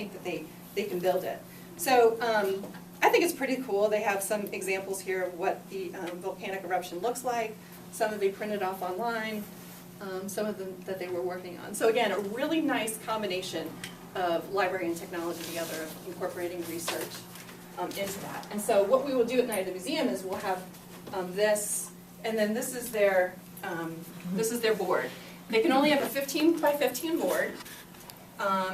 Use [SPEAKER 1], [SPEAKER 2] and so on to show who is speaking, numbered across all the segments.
[SPEAKER 1] think that they can build it. So I think it's pretty cool. They have some examples here of what the volcanic eruption looks like. Some of they printed off online, some of them that they were working on. So again, a really nice combination of library and technology together, of incorporating research into that. And so what we will do at night at the museum is we'll have this, and then this is their board. They can only have a 15 by 15 board.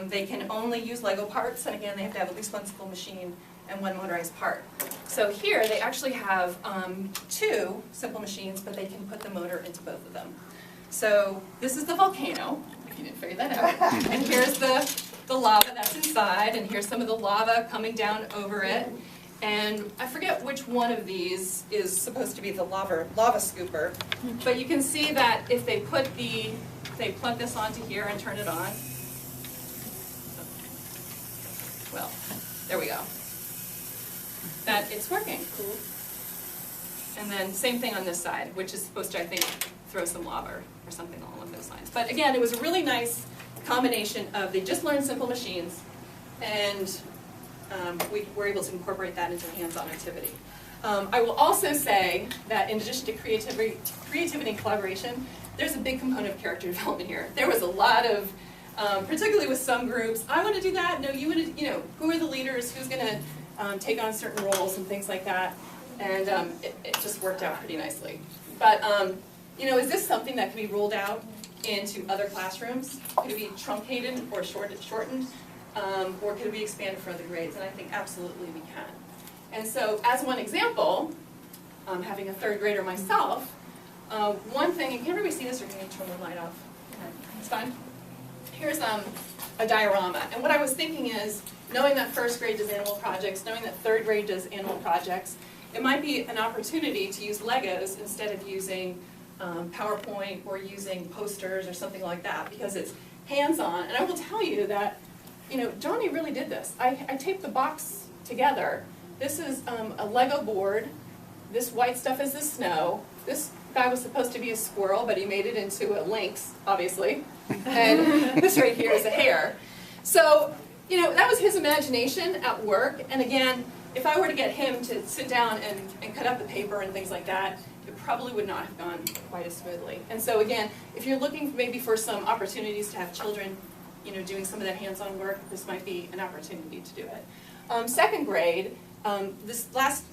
[SPEAKER 1] They can only use Lego parts, and again, they have to have at least one simple machine and one motorized part. So here they actually have 2 simple machines, but they can put the motor into both of them. So this is the volcano, if you didn't figure that out. And here's the lava that's inside, and here's some of the lava coming down over it. And I forget which one of these is supposed to be the lava scooper, but you can see that if they plug this onto here and turn it on, well, there we go. That it's working. Cool. And then same thing on this side, which is supposed to, I think, throw some lava or something along those lines. But again, it was a really nice combination of, they just learned simple machines, and we were able to incorporate that into a hands-on activity. I will also say that in addition to creativity and collaboration, there's a big component of character development here. There was a lot of, particularly with some groups, I want to do that, no, you want to, who are the leaders, who's going to take on certain roles and things like that, and it just worked out pretty nicely. But is this something that can be rolled out into other classrooms? Could it be truncated or shortened, or could it be expanded for other grades? And I think absolutely we can. And so, as one example, having a 3rd grader myself, one thing, and can everybody see this, or can you turn the light off? It's fine. Here's a diorama, and what I was thinking is, knowing that 1st grade does animal projects, knowing that 3rd grade does animal projects, it might be an opportunity to use Legos instead of using PowerPoint or using posters or something like that, because it's hands-on. And I will tell you that, Johnny really did this. I taped the box together. This is a Lego board. This white stuff is the snow. This guy was supposed to be a squirrel, but he made it into a lynx, obviously. And this right here is a hare. So, that was his imagination at work. And again, if I were to get him to sit down and cut up the paper and things like that, it probably would not have gone quite as smoothly. And so again, if you're looking maybe for some opportunities to have children, doing some of that hands-on work, this might be an opportunity to do it. 2nd grade, this last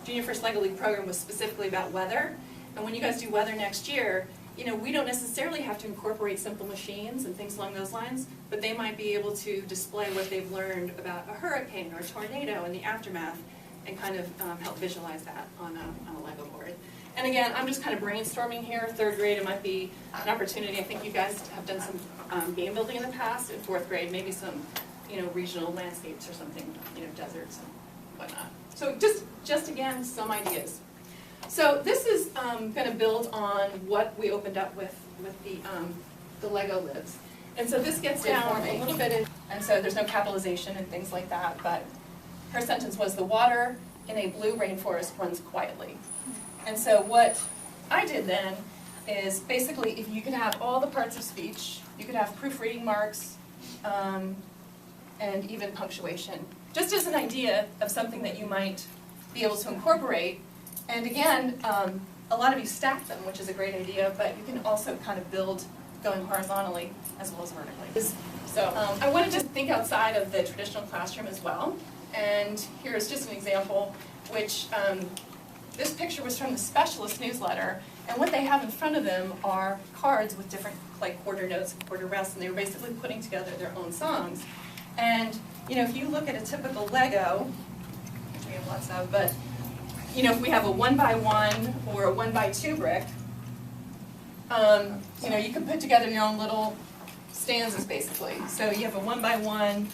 [SPEAKER 1] Junior First Lego League program was specifically about weather. And when you guys do weather next year, we don't necessarily have to incorporate simple machines and things along those lines, but they might be able to display what they've learned about a hurricane or a tornado and the aftermath, and kind of help visualize that on a Lego board. And again, I'm just kind of brainstorming here. 3rd grade, it might be an opportunity. I think you guys have done some game building in the past. In 4th grade, maybe some regional landscapes or something, deserts and whatnot. So just again, some ideas. So this is going to build on what we opened up with the Lego LIBS. And so this gets down a little bit, and so there's no capitalization and things like that, but her sentence was, the water in a blue rainforest runs quietly. And so what I did then is basically, if you could have all the parts of speech, you could have proofreading marks, and even punctuation, just as an idea of something that you might be able to incorporate. And again, a lot of you stack them, which is a great idea, but you can also kind of build going horizontally as well as vertically. So I wanted to think outside of the traditional classroom as well. And here's just an example, which this picture was from the Specialist newsletter. And what they have in front of them are cards with different quarter notes and quarter rests, and they were basically putting together their own songs. And if you look at a typical Lego, which we have lots of, but if we have a 1x1 or a 1x2 brick, you can put together your own little stanzas basically. So you have a 1x1,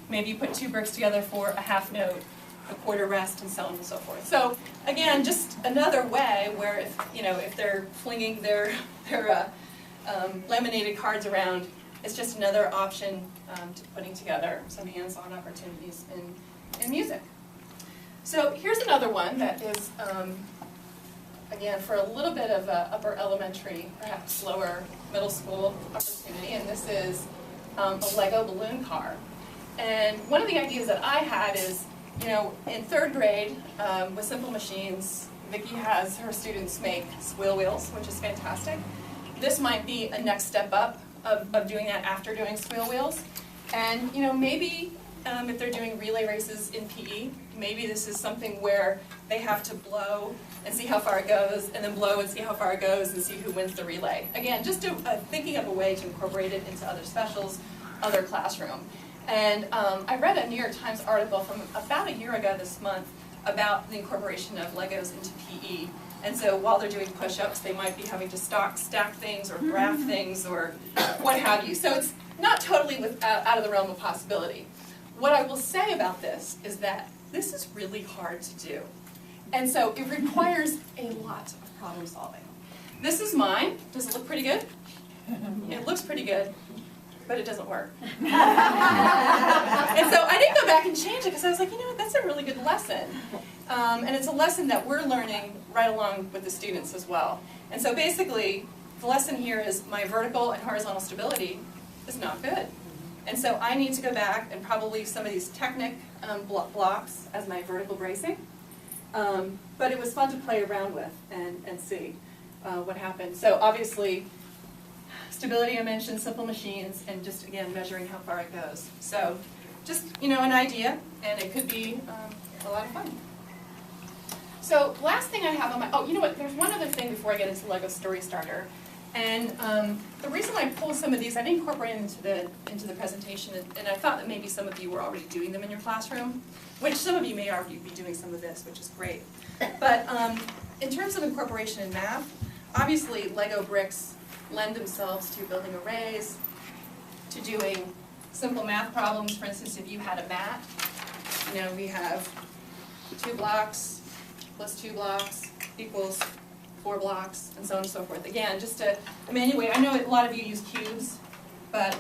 [SPEAKER 1] maybe you put 2 bricks together for a half note, a quarter rest, and so on and so forth. So again, just another way where if they're flinging their laminated cards around, it's just another option to putting together some hands-on opportunities in music. So here's another one that is, again, for a little bit of a upper elementary, perhaps lower middle school opportunity, and this is a Lego balloon car. And one of the ideas that I had is, you know, in 3rd grade, with Simple Machines, Vicki has her students make squeal wheels, which is fantastic. This might be a next step up of doing that after doing squeal wheels. And, you know, maybe if they're doing relay races in PE, maybe this is something where they have to blow and see how far it goes, and then blow and see how far it goes, and see who wins the relay. Again, just thinking of a way to incorporate it into other specials, other classroom. And I read a New York Times article from about a year ago this month about the incorporation of Legos into PE. And so while they're doing push-ups, they might be having to stack things or graph things or what have you. So it's not totally out of the realm of possibility. What I will say about this is that this is really hard to do. And so it requires a lot of problem solving. This is mine. Does it look pretty good? It looks pretty good, but it doesn't work. And so I didn't go back and change it because I was like, you know what, that's a really good lesson. And it's a lesson that we're learning right along with the students as well. And so basically, the lesson here is my vertical and horizontal stability is not good. And so I need to go back and probably some of these Technic blocks as my vertical bracing. But it was fun to play around with and see what happened. So obviously, stability I mentioned, Simple Machines, and just again measuring how far it goes. So just, you know, an idea, and it could be a lot of fun. So last thing I have on my, oh, you know what, there's one other thing before I get into Lego Story Starter. And the reason I pulled some of these, I didn't incorporate them into the presentation, and I thought that maybe some of you were already doing them in your classroom, which some of you may already be doing some of this, which is great. But in terms of incorporation in math, obviously Lego bricks lend themselves to building arrays, to doing simple math problems. For instance, if you had a mat, you know, we have 2 blocks plus 2 blocks equals 4 blocks, and so on and so forth. Again, just a manual way. I know a lot of you use cubes, but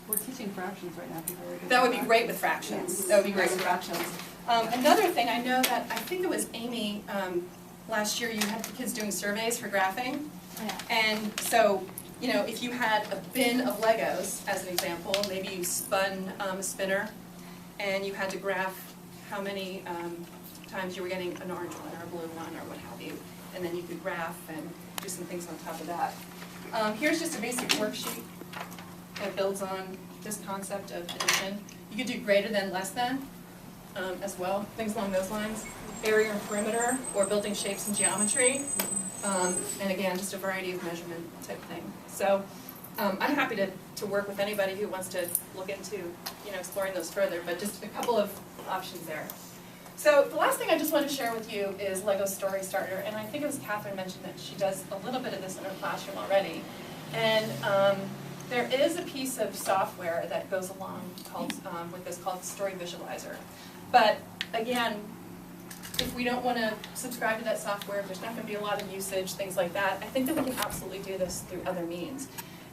[SPEAKER 2] we're teaching fractions right now.
[SPEAKER 1] That would be great with fractions.
[SPEAKER 2] Yes.
[SPEAKER 1] That would be great with fractions. Another thing, I know that, I think it was Amy, last year you had the kids doing surveys for graphing.
[SPEAKER 2] Yeah.
[SPEAKER 1] And so, you know, if you had a bin of Legos, as an example, maybe you spun a spinner, and you had to graph how many times you were getting an orange one or a blue one or what have you. And then you could graph and do some things on top of that. Here's just a basic worksheet that builds on this concept of addition. You could do greater than, less than, as well, things along those lines. Area and perimeter, or building shapes and geometry. And again, just a variety of measurement type thing. So I'm happy to work with anybody who wants to look into, you know, exploring those further, but just a couple of options there. So the last thing I just want to share with you is Lego Story Starter, and I think it was Catherine mentioned that she does a little bit of this in her classroom already. And there is a piece of software that goes along with this called Story Visualizer. But again, if we don't want to subscribe to that software, if there's not going to be a lot of usage, things like that, I think that we can absolutely do this through other means.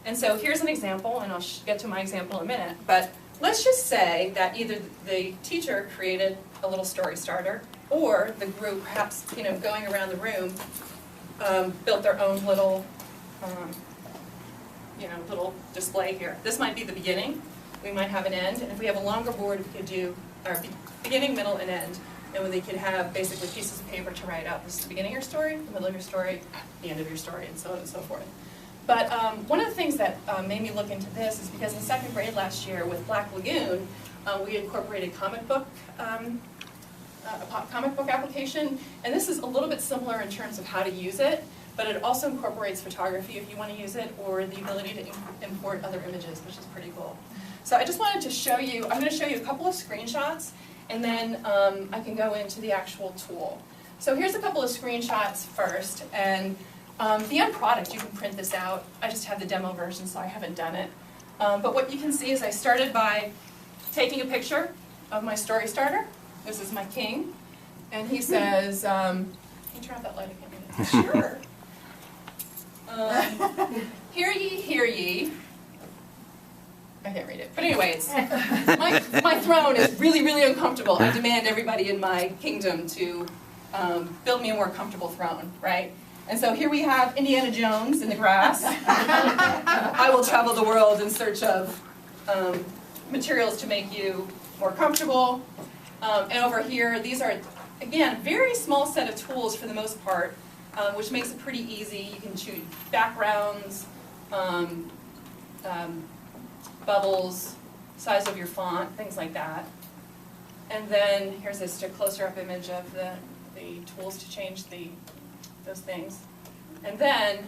[SPEAKER 1] And so here's an example, and I'll get to my example in a minute, but let's just say that either the teacher created a little story starter, or the group, perhaps, you know, going around the room, built their own little, you know, little display here. This might be the beginning. We might have an end, and if we have a longer board, we could do our beginning, middle, and end. And when they could have basically pieces of paper to write out, this is the beginning of your story, the middle of your story, the end of your story, and so on and so forth. But one of the things that made me look into this is because in 2nd grade last year with Black Lagoon, we incorporated comic book application, and this is a little bit similar in terms of how to use it, but it also incorporates photography if you want to use it, or the ability to import other images, which is pretty cool. So I just wanted to show you, I'm going to show you a couple of screenshots, and then I can go into the actual tool. So here's a couple of screenshots first, and the end product, you can print this out. I just have the demo version, so I haven't done it. But what you can see is I started by taking a picture of my story starter. This is my king, and he says, can you turn off that light again? Sure. Hear ye, hear ye. I can't read it. But anyway, it's, my throne is really, really uncomfortable. I demand everybody in my kingdom to build me a more comfortable throne, right? And so here we have Indiana Jones in the grass. I will travel the world in search of materials to make you more comfortable. And over here, these are, again, very small set of tools for the most part, which makes it pretty easy. You can choose backgrounds, bubbles, size of your font, things like that. And then here's just a closer up image of the tools to change those things. And then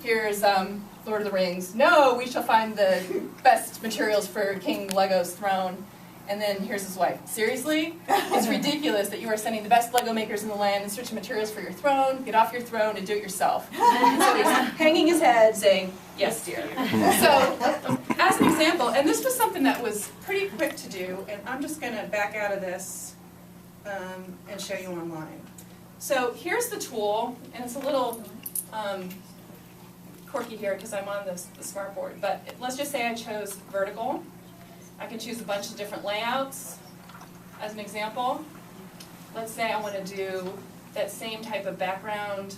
[SPEAKER 1] here's Lord of the Rings. No, we shall find the best materials for King Lego's throne. And then here's his wife. Seriously? It's ridiculous that you are sending the best Lego makers in the land in search of materials for your throne. Get off your throne and do it yourself. And so he's hanging his head saying, yes, dear. So as an example, and this was something that was pretty quick to do, and I'm just going to back out of this and show you online. So here's the tool, and it's a little quirky here because I'm on the smart board, but let's just say I chose vertical. I can choose a bunch of different layouts as an example. Let's say I want to do that same type of background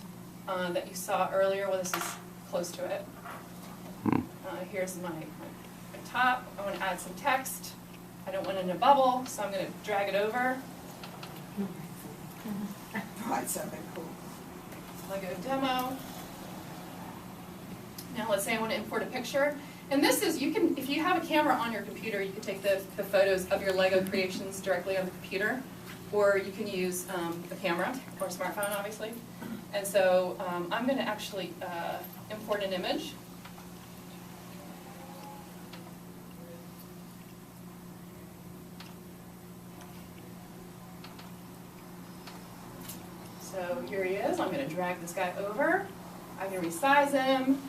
[SPEAKER 1] that you saw earlier. Well, this is close to it. Here's my top. I want to add some text. I don't want it in a bubble, so I'm going to drag it over.
[SPEAKER 3] Right, something cool.
[SPEAKER 1] Lego demo. Now let's say I want to import a picture. And this is, you can, if you have a camera on your computer, you can take the photos of your Lego creations directly on the computer, or you can use a camera, or a smartphone, obviously. And so I'm going to actually import an image. So here he is. I'm going to drag this guy over. I can resize him.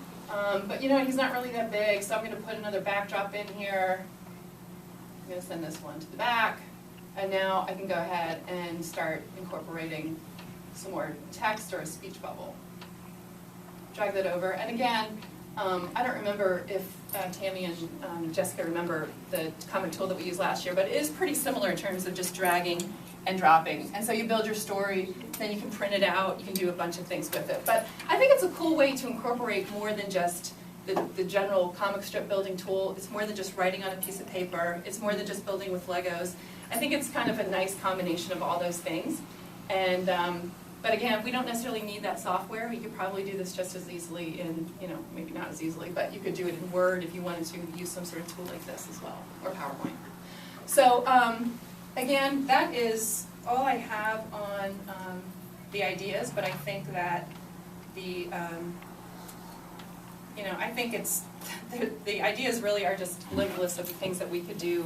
[SPEAKER 1] But you know, he's not really that big, so I'm going to put another backdrop in here. I'm going to send this one to the back. And now I can go ahead and start incorporating some more text or a speech bubble. Drag that over. And again, I don't remember if Tammy and Jessica remember the comic tool that we used last year, but it is pretty similar in terms of just dragging and dropping. And so you build your story, then you can print it out, you can do a bunch of things with it. But I think it's a cool way to incorporate more than just the general comic strip building tool. It's more than just writing on a piece of paper. It's more than just building with Legos. I think it's kind of a nice combination of all those things. And but again, we don't necessarily need that software. You could probably do this just as easily in, you know, maybe not as easily, but you could do it in Word if you wanted to use some sort of tool like this as well, or PowerPoint. So again, that is all I have on the ideas, but I think that the, you know, I think it's, the ideas really are just a list of the things that we could do,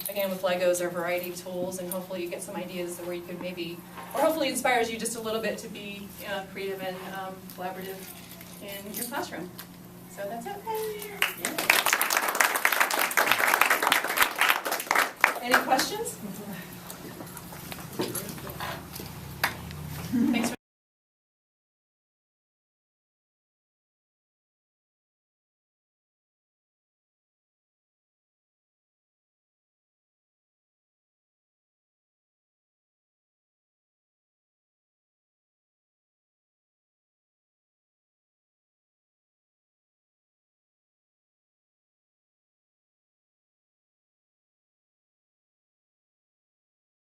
[SPEAKER 1] again, with Legos or a variety of tools, and hopefully you get some ideas where you could maybe, or hopefully inspires you just a little bit to be creative and collaborative in your classroom. So that's it. Yeah. Any questions? Thanks